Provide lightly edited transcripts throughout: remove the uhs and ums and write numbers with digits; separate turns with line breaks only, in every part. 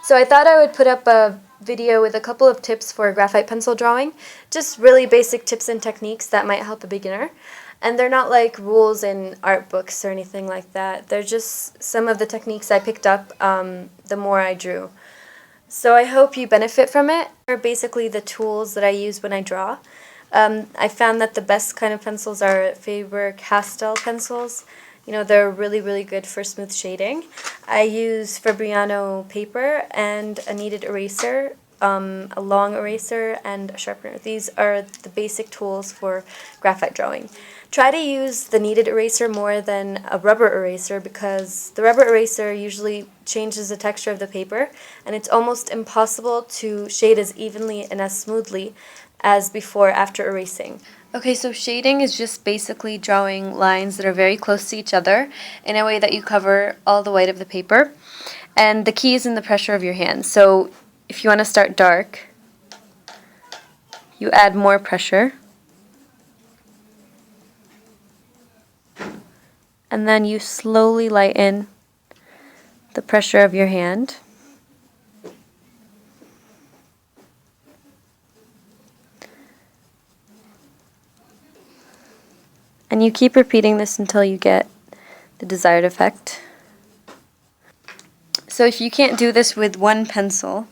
So I thought I would put up a video with a couple of tips for graphite pencil drawing, just really basic tips and techniques that might help a beginner. And they're not like rules in art books or anything like that. They're just some of the techniques I picked up the more I drew. So I hope you benefit from it. They're basically the tools that I use when I draw. I found that the best kind of pencils are Faber-Castell pencils. You know, they're really, really good for smooth shading. I use Fabriano paper and a kneaded eraser, a long eraser, and a sharpener. These are the basic tools for graphite drawing. Try to use the kneaded eraser more than a rubber eraser because the rubber eraser usually changes the texture of the paper, and it's almost impossible to shade as evenly and as smoothly as before after erasing. Okay, so shading is just basically drawing lines that are very close to each other in a way that you cover all the white of the paper. And the key is in the pressure of your hand. So if you want to start dark, you add more pressure. And then you slowly lighten the pressure of your hand. And you keep repeating this until you get the desired effect. So if you can't do this with one pencil,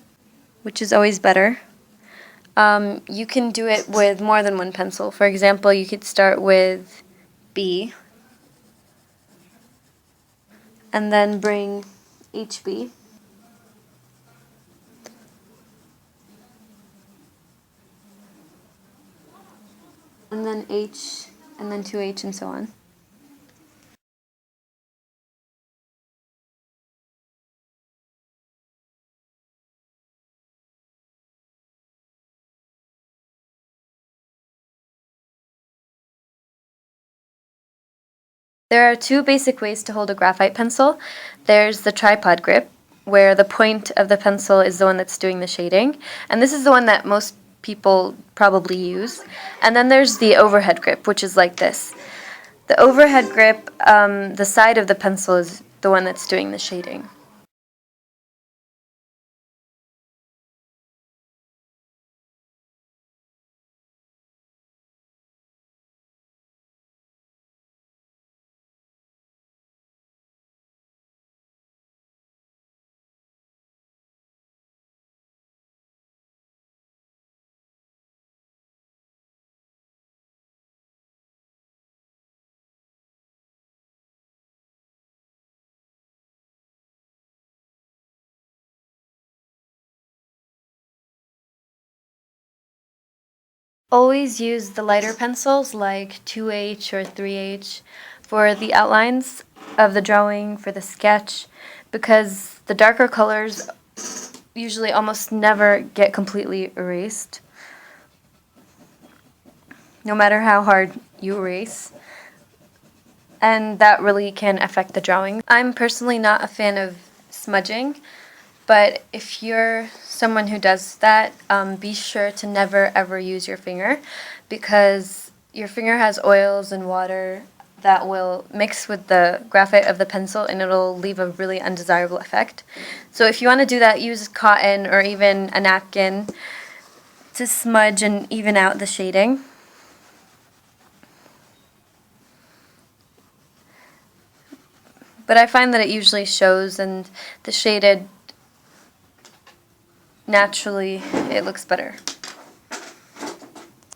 which is always better, you can do it with more than one pencil. For example, you could start with B, and then bring HB, and then H, and then 2H, and so on. There are two basic ways to hold a graphite pencil. There's the tripod grip, where the point of the pencil is the one that's doing the shading, and this is the one that most people probably use. And then there's the overhead grip, which is like this. The overhead grip, the side of the pencil is the one that's doing the shading. Always use the lighter pencils like 2H or 3H for the outlines of the drawing, for the sketch, because the darker colors usually almost never get completely erased, no matter how hard you erase. And that really can affect the drawing. I'm personally not a fan of smudging, but if you're someone who does that, be sure to never ever use your finger, because your finger has oils and water that will mix with the graphite of the pencil and it'll leave a really undesirable effect. So if you want to do that, use cotton or even a napkin to smudge and even out the shading. But I find that it usually shows, and the shaded, naturally, it looks better.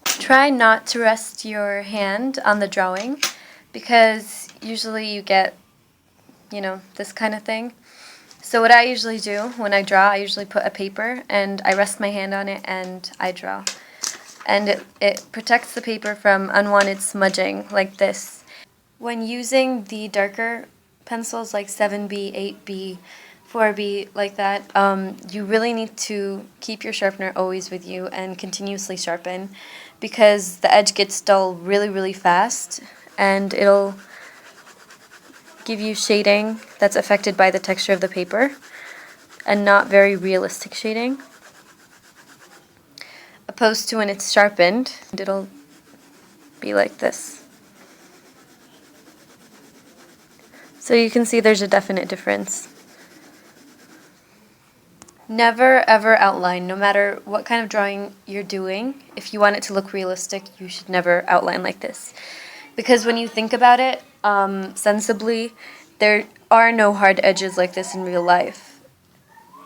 Try not to rest your hand on the drawing, because usually you get, this kind of thing. So what I usually do when I draw, I usually put a paper and I rest my hand on it and I draw. And it protects the paper from unwanted smudging like this. When using the darker pencils like 7B, 8B, 4B, like that, you really need to keep your sharpener always with you and continuously sharpen, because the edge gets dull really, really fast, and it'll give you shading that's affected by the texture of the paper and not very realistic shading, opposed to when it's sharpened, it'll be like this. So you can see there's a definite difference. Never ever outline, no matter what kind of drawing you're doing. If you want it to look realistic, you should never outline like this. Because when you think about it sensibly, there are no hard edges like this in real life.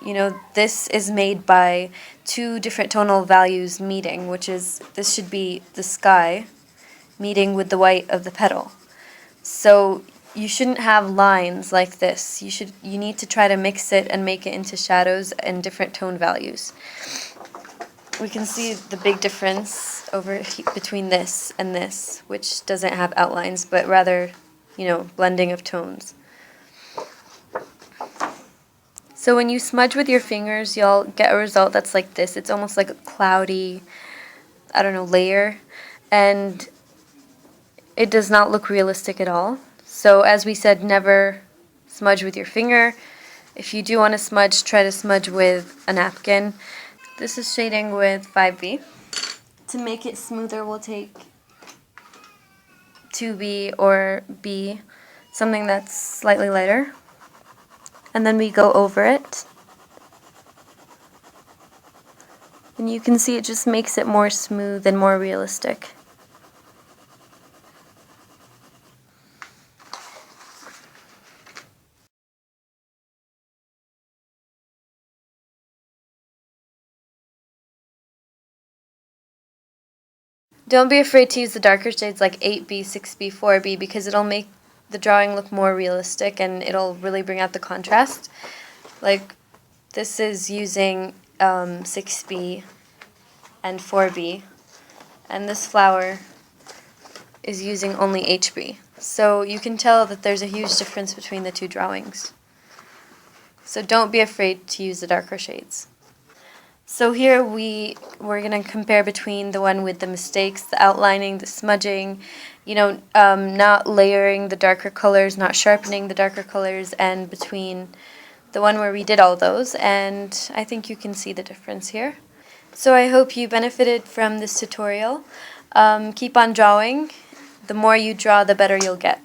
You know, this is made by two different tonal values meeting, which is, this should be the sky meeting with the white of the petal. So you shouldn't have lines like this. You need to try to mix it and make it into shadows and different tone values. We can see the big difference between this and this, which doesn't have outlines, but rather, blending of tones. So when you smudge with your fingers, you'll get a result that's like this. It's almost like a cloudy, layer, and it does not look realistic at all. So as we said, never smudge with your finger. If you do want to smudge, try to smudge with a napkin. This is shading with 5B. To make it smoother, we'll take 2B or B, something that's slightly lighter. And then we go over it. And you can see it just makes it more smooth and more realistic. Don't be afraid to use the darker shades like 8B, 6B, 4B, because it'll make the drawing look more realistic and it'll really bring out the contrast. Like this is using 6B and 4B, and this flower is using only HB. So you can tell that there's a huge difference between the two drawings. So don't be afraid to use the darker shades. So here we're going to compare between the one with the mistakes, the outlining, the smudging, not layering the darker colors, not sharpening the darker colors, and between the one where we did all those, and I think you can see the difference here. So I hope you benefited from this tutorial. Keep on drawing. The more you draw, the better you'll get.